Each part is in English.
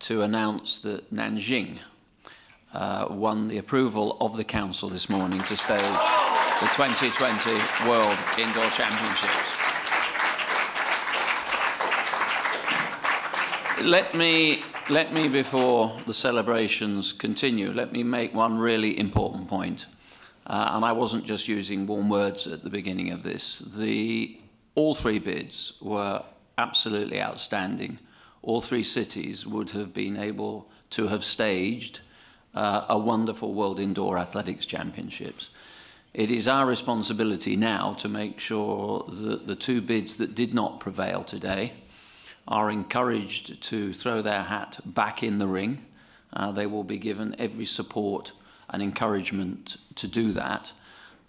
to announce that Nanjing won the approval of the Council this morning to stage the 2020 World Indoor Championships. Let me, before the celebrations continue, let me make one really important point. And I wasn't just using warm words at the beginning of this. All three bids were absolutely outstanding. All three cities would have been able to have staged a wonderful World Indoor Athletics Championships. It is our responsibility now to make sure that the two bids that did not prevail today are encouraged to throw their hat back in the ring. They will be given every support and encouragement to do that.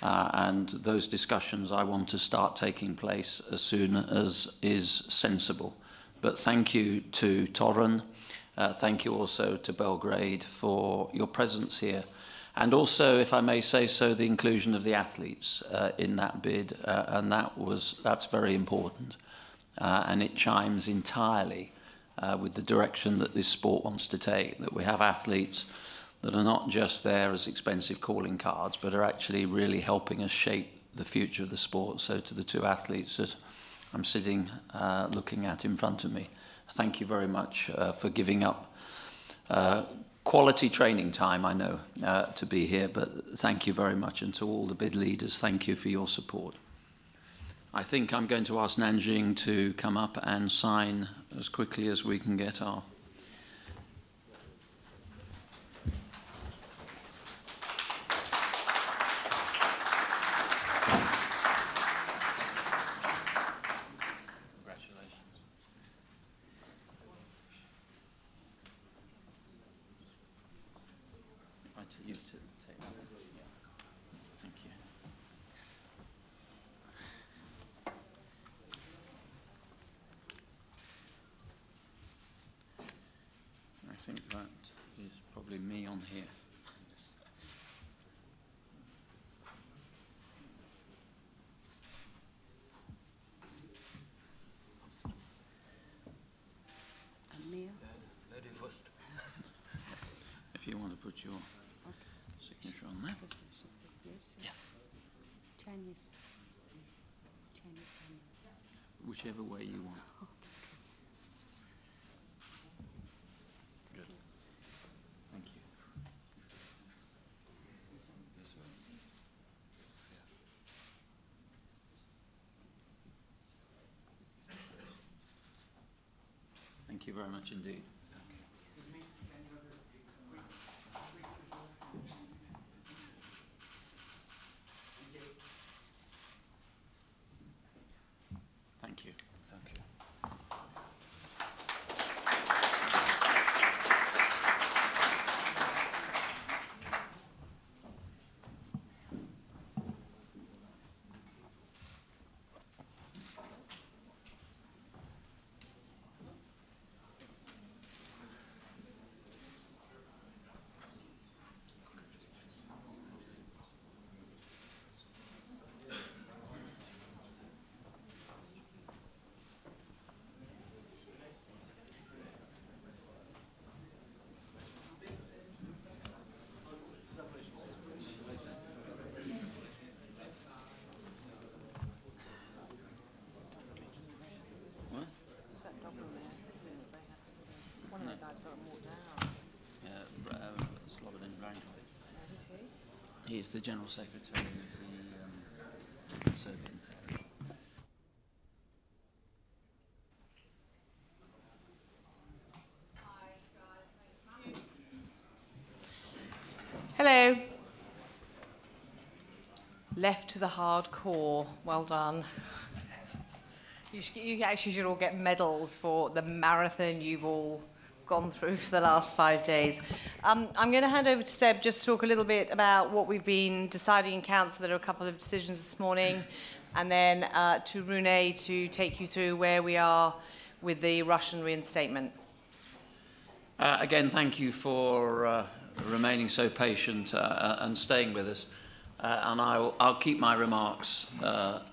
And those discussions I want to start taking place as soon as is sensible. But thank you to Torun. Thank you also to Belgrade for your presence here. And also, if I may say so, the inclusion of the athletes in that bid. And that's very important. And it chimes entirely with the direction that this sport wants to take, that we have athletes that are not just there as expensive calling cards, but are actually really helping us shape the future of the sport. So to the two athletes that I'm sitting looking at in front of me, thank you very much for giving up quality training time, I know, to be here, but thank you very much. And to all the bid leaders, thank you for your support. I think I'm going to ask Nanjing to come up and sign as quickly as we can get our... I think that is probably me on here. If you want to put your signature on there. Yeah. Chinese. Whichever way you want. Thank you very much indeed. Thank you. Thank you. He's the General Secretary of the Serbian. Hello. Left to the hardcore. Well done. You actually should all get medals for the marathon you've all gone through for the last 5 days. I'm going to hand over to Seb just to talk a little bit about what we've been deciding in Council. There are a couple of decisions this morning. And then to Rune to take you through where we are with the Russian reinstatement. Again, thank you for remaining so patient and staying with us. And I'll keep my remarks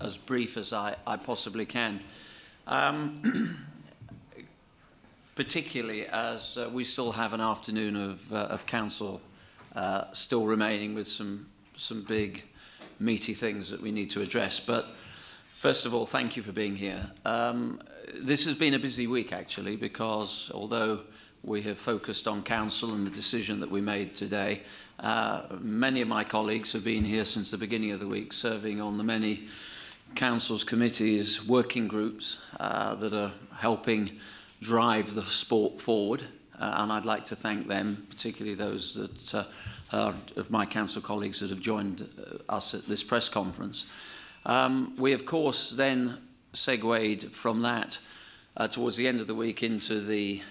as brief as I possibly can. particularly as we still have an afternoon of council still remaining with some big meaty things that we need to address. But first of all, thank you for being here. This has been a busy week, actually, because although we have focused on council and the decision that we made today, many of my colleagues have been here since the beginning of the week, serving on the many council's committees, working groups that are helping drive the sport forward. And I'd like to thank them, particularly those that are of my council colleagues that have joined us at this press conference. We, of course, then segued from that towards the end of the week into the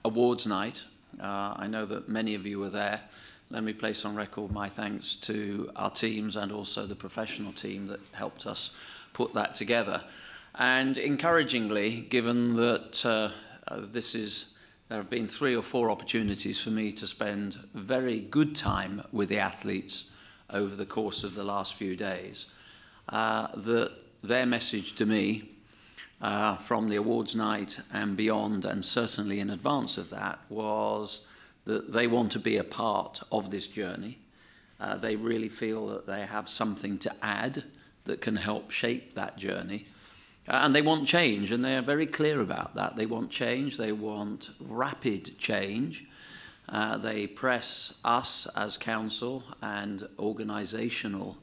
awards night. I know that many of you were there. Let me place on record my thanks to our teams and also the professional team that helped us put that together. And encouragingly, given that there have been 3 or 4 opportunities for me to spend very good time with the athletes over the course of the last few days, that their message to me from the awards night and beyond, and certainly in advance of that, was that they want to be a part of this journey. They really feel that they have something to add that can help shape that journey. And they want change, and they are very clear about that. They want change, they want rapid change. They press us as council and organisational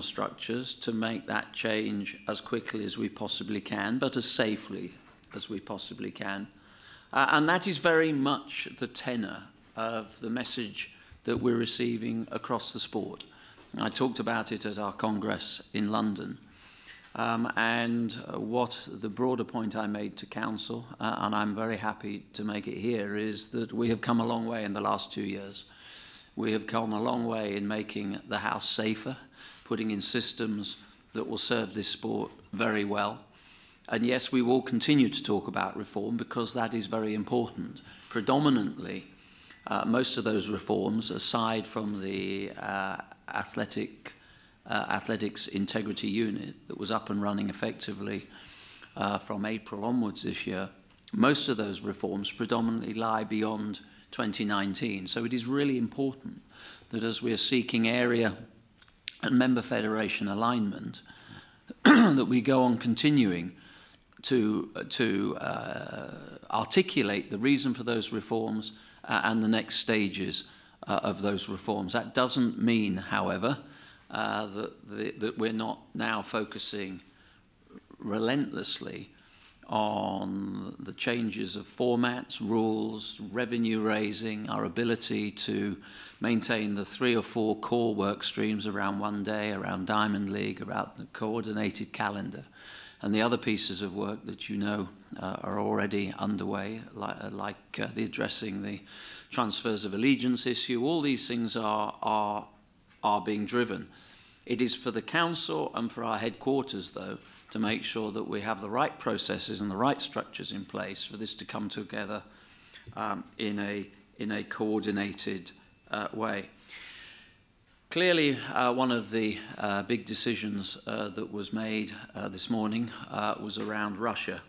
structures to make that change as quickly as we possibly can, but as safely as we possibly can. And that is very much the tenor of the message that we're receiving across the sport. I talked about it at our Congress in London. And what the broader point I made to Council, and I'm very happy to make it here, is that we have come a long way in the last 2 years. We have come a long way in making the House safer, putting in systems that will serve this sport very well. And yes, we will continue to talk about reform because that is very important. Predominantly, most of those reforms, aside from the Athletics Integrity Unit that was up and running effectively from April onwards this year, most of those reforms predominantly lie beyond 2019. So it is really important that as we are seeking area and member federation alignment, that we go on continuing to articulate the reason for those reforms and the next stages of those reforms. That doesn't mean, however, that we're not now focusing relentlessly on the changes of formats, rules, revenue raising, our ability to maintain the 3 or 4 core work streams around one day, around Diamond League, around the coordinated calendar, and the other pieces of work that you know are already underway, like addressing the transfers of allegiance issue. All these things are being driven. It is for the council and for our headquarters, though, to make sure that we have the right processes and the right structures in place for this to come together in a coordinated way. Clearly, one of the big decisions that was made this morning was around Russia.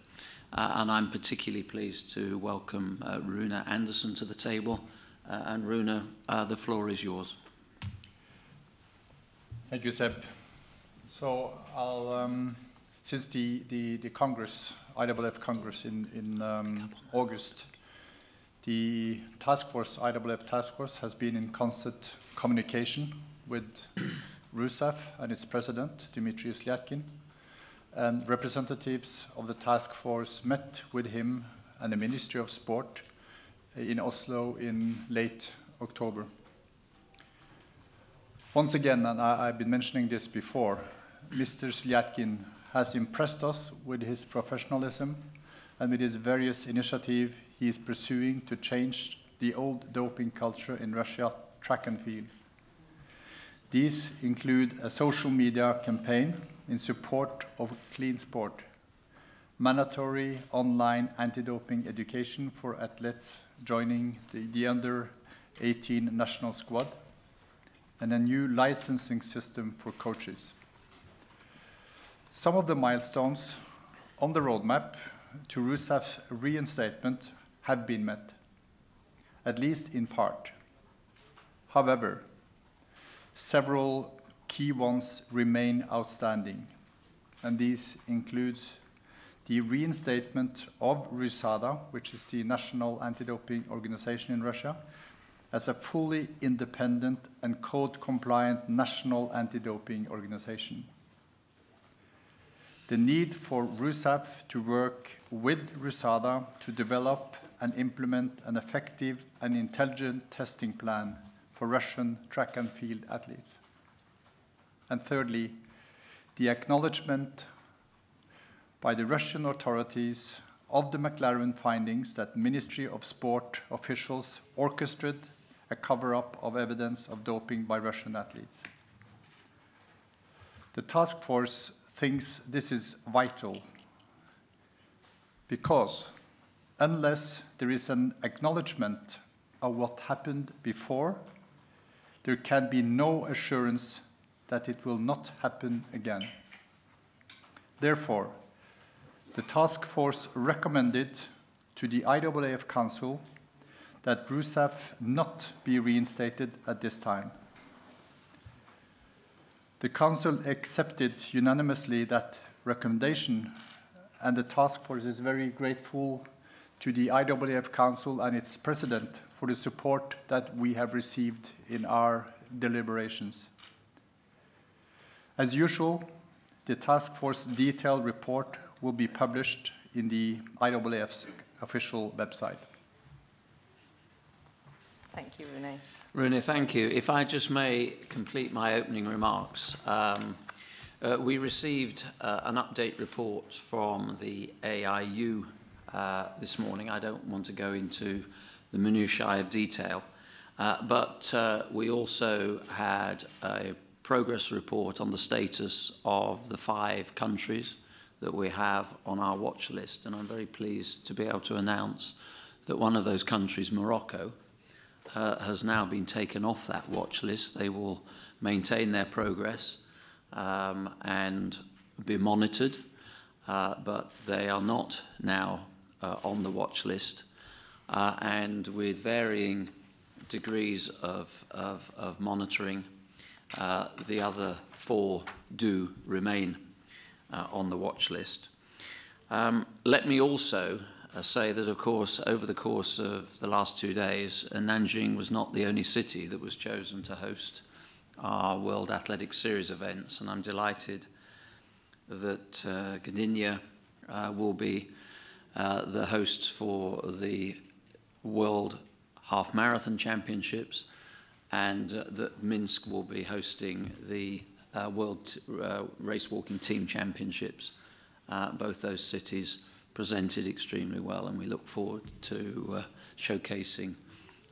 And I'm particularly pleased to welcome Rune Andersen to the table. And Rune, the floor is yours. Thank you, Seb. So I'll, since the Congress, IAAF Congress in August, the task force, IAAF task force, has been in constant communication with RUSAF and its president, Dmitry Slyatkin, and representatives of the task force met with him and the Ministry of Sport in Oslo in late October. Once again, and I've been mentioning this before, Mr. Slyatkin has impressed us with his professionalism and with his various initiatives he is pursuing to change the old doping culture in Russia track and field. These include a social media campaign in support of clean sport, mandatory online anti-doping education for athletes joining the under-18 national squad, and a new licensing system for coaches. Some of the milestones on the roadmap to Rusaf's reinstatement have been met, at least in part. However, several key ones remain outstanding, and these includes the reinstatement of RUSADA, which is the National Anti-Doping Organization in Russia, as a fully independent and code-compliant national anti-doping organization. The need for RUSAF to work with RUSADA to develop and implement an effective and intelligent testing plan for Russian track and field athletes. And thirdly, the acknowledgement by the Russian authorities of the McLaren findings that Ministry of Sport officials orchestrated a cover-up of evidence of doping by Russian athletes. The task force thinks this is vital because unless there is an acknowledgement of what happened before, there can be no assurance that it will not happen again. Therefore, the task force recommended to the IAAF Council that RUSAF not be reinstated at this time. The Council accepted unanimously that recommendation, and the task force is very grateful to the IAAF Council and its president for the support that we have received in our deliberations. As usual, the task force detailed report will be published in the IAAF's official website. Thank you, Rune. Rune, thank you. If I just may complete my opening remarks. We received an update report from the AIU this morning. I don't want to go into the minutiae of detail, but we also had a progress report on the status of the 5 countries that we have on our watch list, and I'm very pleased to be able to announce that one of those countries, Morocco, has now been taken off that watch list. They will maintain their progress and be monitored, but they are not now on the watch list, and with varying degrees of monitoring, the other 4 do remain on the watch list. Let me also say that, of course, over the course of the last 2 days, Nanjing was not the only city that was chosen to host our World Athletics Series events, and I'm delighted that Gdynia will be the hosts for the World Half Marathon Championships, and that Minsk will be hosting the World Race Walking Team Championships. Both those cities presented extremely well, and we look forward to showcasing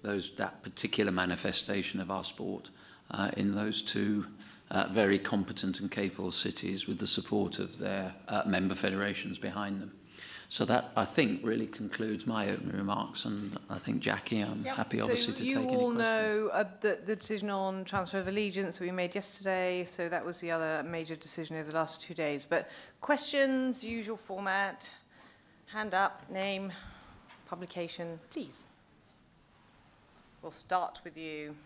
that particular manifestation of our sport in those 2 very competent and capable cities with the support of their member federations behind them. So that, I think, really concludes my opening remarks, and I think, Jackie, I'm happy, obviously, to take any questions. You all know the decision on transfer of allegiance that we made yesterday, so that was the other major decision over the last 2 days. But questions, usual format, hand up, name, publication, please. We'll start with you.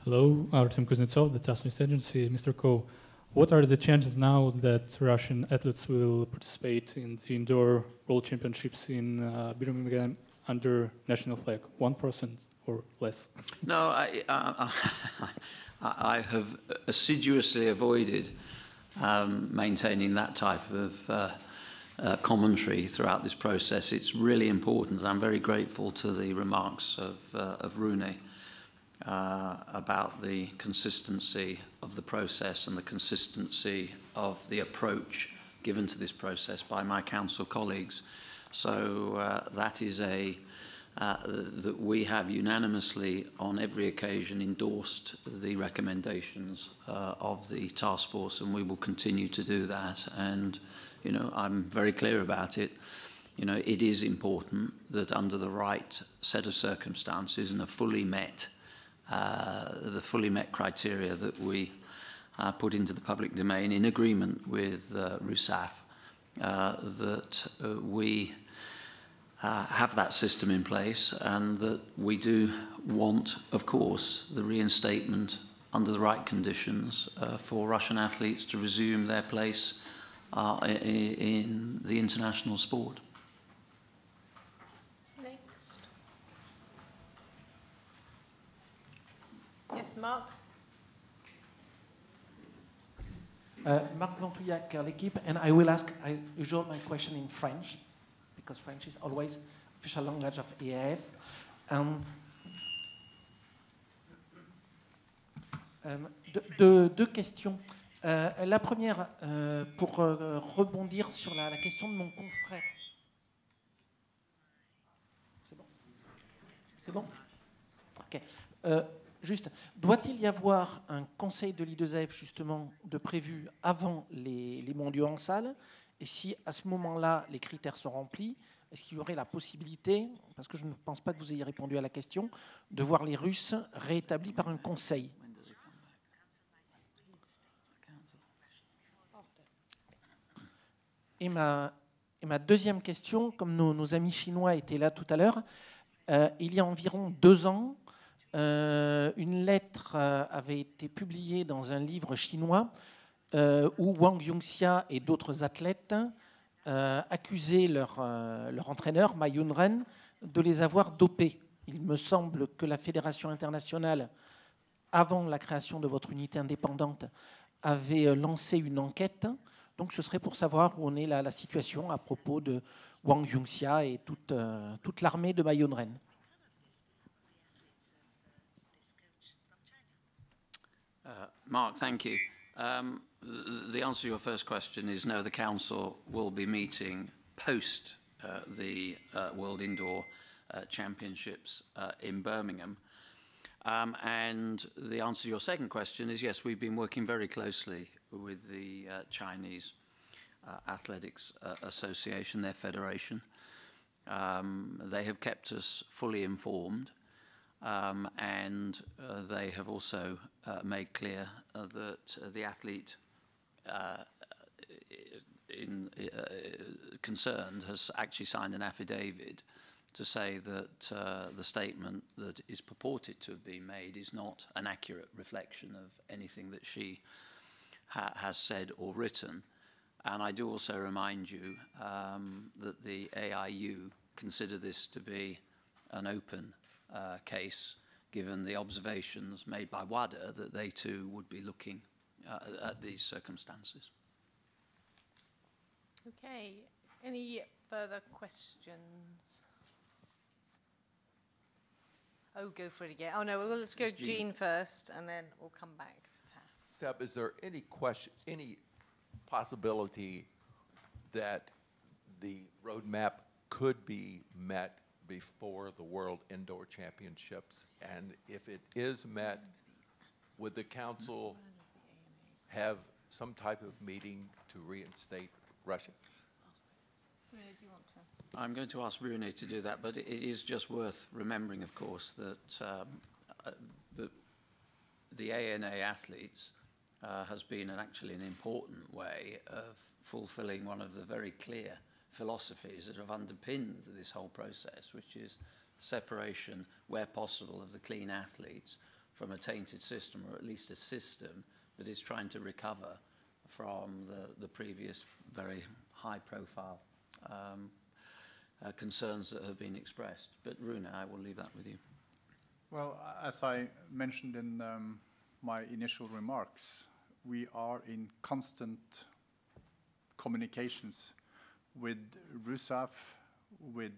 Hello, Artem Kuznetsov, the TASS News Agency. Mr. Ko, what are the chances now that Russian athletes will participate in the indoor World Championships in Birmingham under national flag? 1% or less? No, I have assiduously avoided maintaining that type of commentary throughout this process. It's really important. I'm very grateful to the remarks of Rune about the consistency of the process and the consistency of the approach given to this process by my council colleagues. So that is that we have unanimously on every occasion endorsed the recommendations of the task force, and we will continue to do that. And, you know, I'm very clear about it. You know, it is important that under the right set of circumstances and the fully met criteria that we put into the public domain in agreement with RUSAF, that we have that system in place, and that we do want, of course, the reinstatement under the right conditions for Russian athletes to resume their place in the international sport. Next. Yes, Mark. Marc Ventouillac, l'équipe, and I will ask usually my question in French, because French is always official language of IAAF. Deux questions. La première, pour rebondir sur la question de mon confrère. C'est bon? C'est bon? Ok. Juste, doit-il y avoir un conseil de l'I2F justement de prévu avant les mondiaux en salle? Et si à ce moment-là les critères sont remplis, est-ce qu'il y aurait la possibilité, parce que je ne pense pas que vous ayez répondu à la question, de voir les Russes réétablis par un conseil? Et ma deuxième question, comme nos amis chinois étaient là tout à l'heure, il y a environ 2 ans, une lettre avait été publiée dans un livre chinois où Wang Yongxia et d'autres athlètes accusaient leur entraîneur, Ma Yunren, de les avoir dopés. Il me semble que la Fédération internationale, avant la création de votre unité indépendante, avait lancé une enquête. Donc ce serait pour savoir où en est la situation à propos de Wang Yongxia et toute l'armée de Ma Yunren. Mark, thank you. The answer to your first question is no, the Council will be meeting post the World Indoor Championships in Birmingham. And the answer to your second question is yes, we've been working very closely with the Chinese Athletics Association, their federation. They have kept us fully informed. And they have also made clear that the athlete concerned has actually signed an affidavit to say that the statement that is purported to have been made is not an accurate reflection of anything that she has said or written. And I do also remind you that the AIU consider this to be an open case, given the observations made by WADA that they too would be looking at these circumstances. Okay, any further questions? Oh, go for it again. Oh no, well, let's go Jean first, and then we'll come back to Tass. Seb, is there any possibility that the roadmap could be met before the World Indoor Championships? And if it is met, would the Council have some type of meeting to reinstate Russia? Rune, do you want to? I'm going to ask Rune to do that, but it is just worth remembering, of course, that the ANA athletes has been actually an important way of fulfilling one of the very clear philosophies that have underpinned this whole process, which is separation, where possible, of the clean athletes from a tainted system, or at least a system that is trying to recover from the previous very high-profile concerns that have been expressed. But Rune, I will leave that with you. Well, as I mentioned in my initial remarks, we are in constant communications with RUSAF, with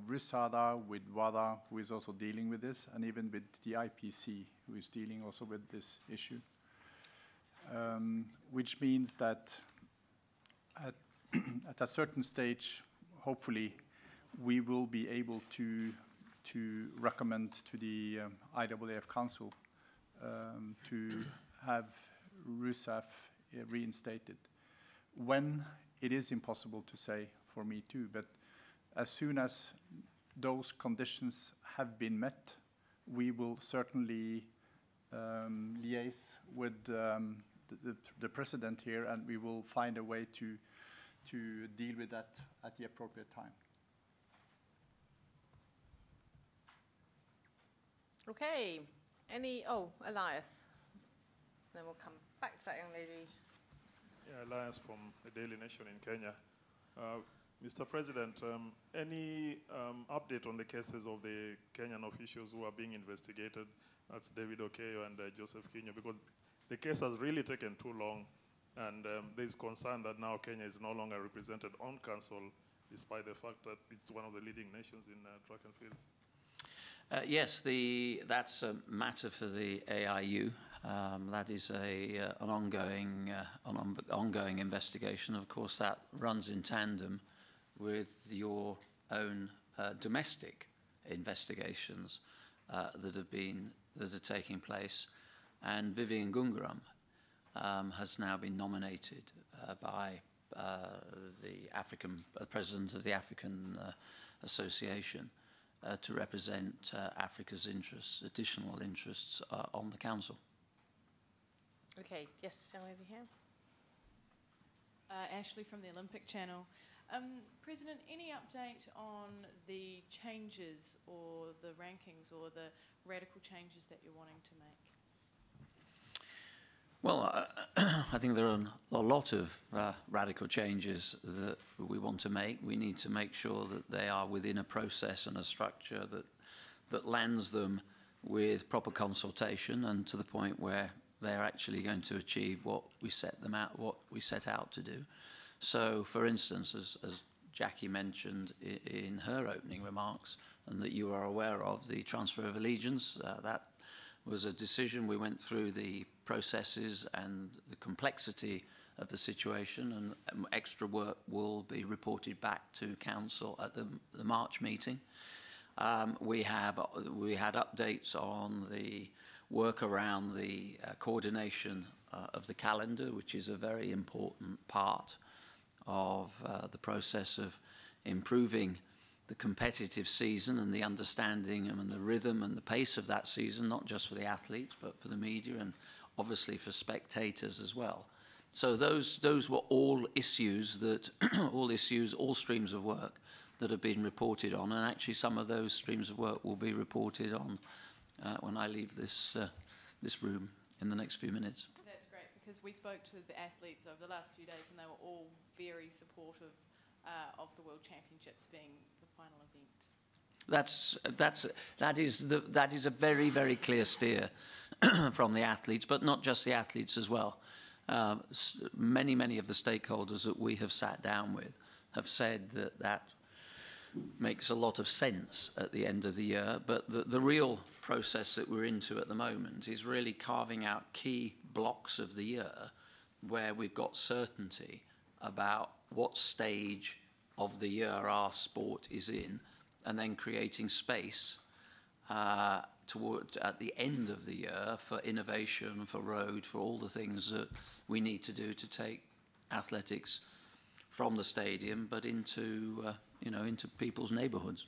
RUSADA, with WADA, who is also dealing with this, and even with the IPC, who is dealing also with this issue. Which means that at a certain stage, hopefully, we will be able to recommend to the IAAF Council to have RUSAF reinstated. When, it is impossible to say for me too, but as soon as those conditions have been met, we will certainly liaise with the president here, and we will find a way to deal with that at the appropriate time. Okay. Elias. Then we'll come back to that young lady. Yeah, Elias from the Daily Nation in Kenya. Mr. President, any update on the cases of the Kenyan officials who are being investigated? That's David Okeyo and Joseph Kenya, because the case has really taken too long, and there's concern that now Kenya is no longer represented on council, despite the fact that it's one of the leading nations in track and field. Yes, that's a matter for the AIU. That is an ongoing investigation. Of course, that runs in tandem with your own domestic investigations that are taking place. And Vivian Gungaram has now been nominated by the president of the African Association to represent Africa's interests, additional interests on the council. Okay, yes, young lady here. Ashley from the Olympic Channel. President, any update on the changes or the rankings or the radical changes that you're wanting to make? Well, I think there are a lot of radical changes that we want to make. We need to make sure that they are within a process and a structure that lands them with proper consultation and to the point where they're actually going to achieve what we set out to do. So, for instance, as Jackie mentioned in her opening remarks, and that you are aware of, the transfer of allegiance, that was a decision. We went through the processes and the complexity of the situation, and extra work will be reported back to Council at the March meeting. We had updates on the work around the coordination of the calendar, which is a very important part of the process of improving the competitive season and the understanding and the rhythm and the pace of that season, not just for the athletes, but for the media and obviously for spectators as well. So those were all issues all streams of work that have been reported on, and actually some of those streams of work will be reported on when I leave this room in the next few minutes. That's great, because we spoke to the athletes over the last few days and they were all very supportive of the World Championships being the final event. That is a very, very clear steer from the athletes, but not just the athletes as well. Many of the stakeholders that we have sat down with have said that makes a lot of sense at the end of the year, but the real process that we're into at the moment is really carving out key blocks of the year where we've got certainty about what stage of the year our sport is in, and then creating space at the end of the year for innovation, for road, for all the things that we need to do to take athletics from the stadium, but into people's neighbourhoods.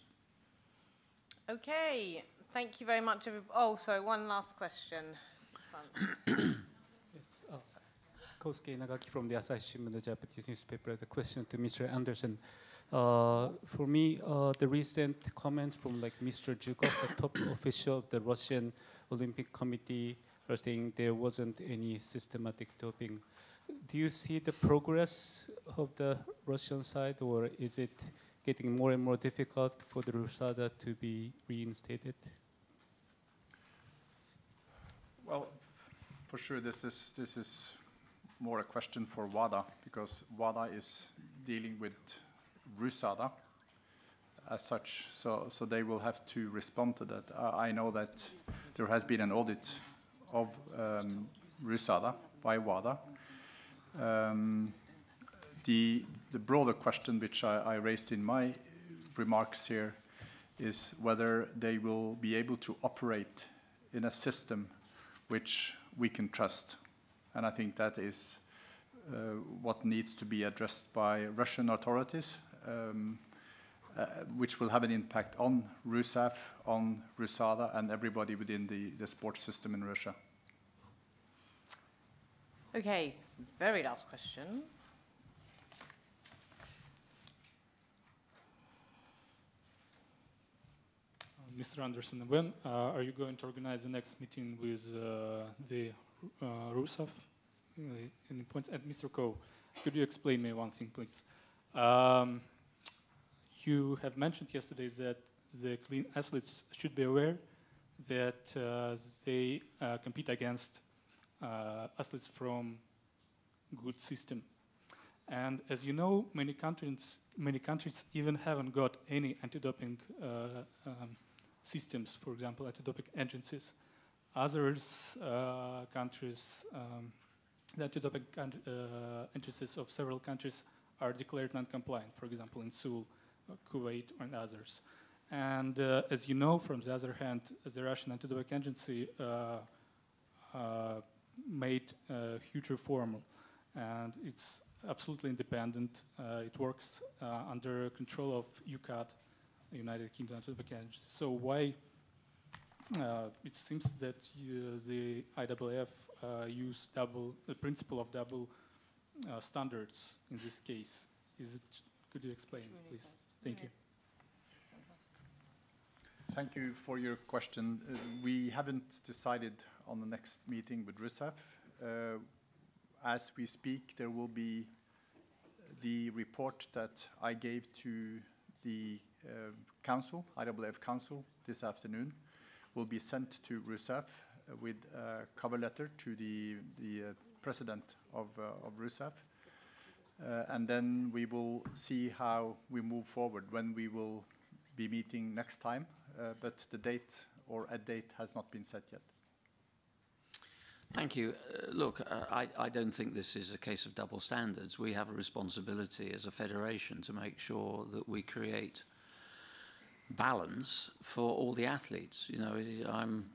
Okay, thank you very much. Oh, sorry, one last question. Yes. Kosuke Nagaki from the Asahi Shimbun, the Japanese newspaper. The question to Mr. Anderson. For me, the recent comments from Mr. Zhukov, the top official of the Russian Olympic Committee, are saying there wasn't any systematic doping. Do you see the progress of the Russian side, or is it getting more and more difficult for the RUSADA to be reinstated? Well, for sure, this is more a question for WADA, because WADA is dealing with RUSADA as such, so they will have to respond to that. I know that there has been an audit of RUSADA by WADA. The broader question which I raised in my remarks here is whether they will be able to operate in a system which we can trust. And I think that is what needs to be addressed by Russian authorities, which will have an impact on RUSAF, on RUSADA, and everybody within the sports system in Russia. Okay, very last question. Mr. Anderson, when are you going to organize the next meeting with the RUSAF? Any points? And Mr. Coe, could you explain me one thing, please? You have mentioned yesterday that the clean athletes should be aware that they compete against athletes from good system. And as you know, many countries even haven't got any anti-doping systems, for example, anti-doping agencies. Others countries, the anti-doping agencies of several countries are declared non-compliant, for example, in Seoul, Kuwait, and others. And as you know, from the other hand, the Russian anti-doping agency made a huge reform, and it's absolutely independent. It works under control of UCAD, United Kingdom Anti-Doping Agency. So why it seems that the IAAF use the principle of double standards in this case? Could you explain, please? Thank you. Thank you for your question. We haven't decided on the next meeting with RUSAF. As we speak, there will be the report that I gave to the Council, IAAF Council, this afternoon, will be sent to RUSAF with a cover letter to the president of RUSAF. And then we will see how we move forward when we will be meeting next time, but the date or a date has not been set yet. Thank you. Look, I don't think this is a case of double standards. We have a responsibility as a federation to make sure that we create balance for all the athletes. You know, I'm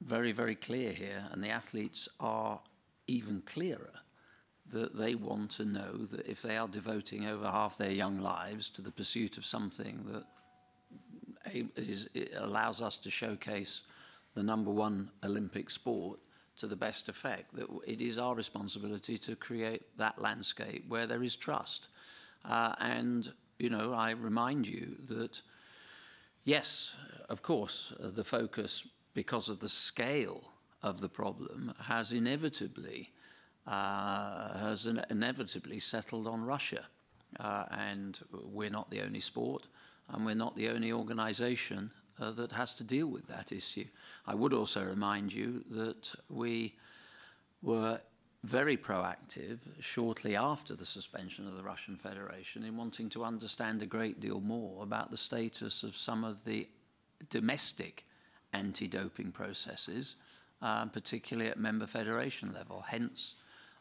very, very clear here, and the athletes are even clearer that they want to know that if they are devoting over half their young lives to the pursuit of something that it allows us to showcase the #1 Olympic sport to the best effect, that it is our responsibility to create that landscape where there is trust. And, you know, I remind you that, yes, of course, the focus, because of the scale of the problem, has inevitably settled on Russia. And we're not the only sport, and we're not the only organization that has to deal with that issue. I would also remind you that we were very proactive shortly after the suspension of the Russian Federation in wanting to understand a great deal more about the status of some of the domestic anti-doping processes, particularly at member federation level, hence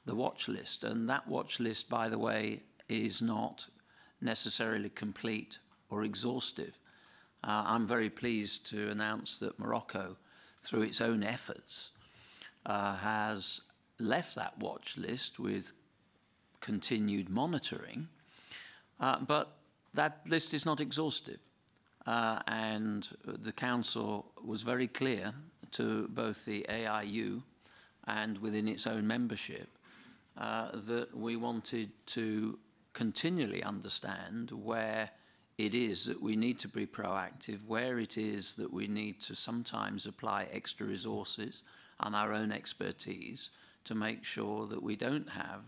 the watch list. And that watch list, by the way, is not necessarily complete or exhaustive. I'm very pleased to announce that Morocco, through its own efforts, has left that watch list with continued monitoring, but that list is not exhaustive. And the Council was very clear to both the AIU and within its own membership that we wanted to continually understand where it is that we need to be proactive, where it is that we need to sometimes apply extra resources and our own expertise to make sure that we don't have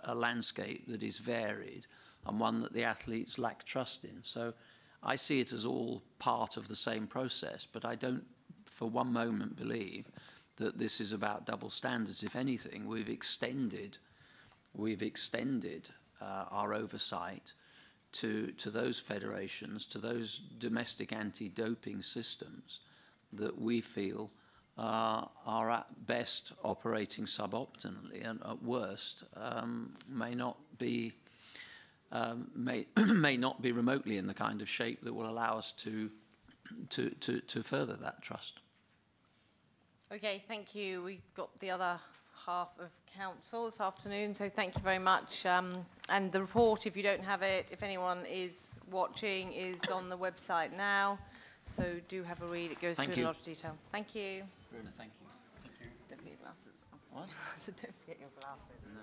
a landscape that is varied and one that the athletes lack trust in. So I see it as all part of the same process, but I don't for one moment believe that this is about double standards. If anything, we've extended our oversight to those federations, to those domestic anti-doping systems that we feel are at best operating suboptimally and at worst may not be remotely in the kind of shape that will allow us to further that trust. Okay, thank you. We've got the other half of Council this afternoon, so thank you very much. And the report, if you don't have it, if anyone is watching, is on the website now, so do have a read. It goes through a lot of detail. Thank you. Bruna, thank you. Thank you. What? So don't forget your glasses. No.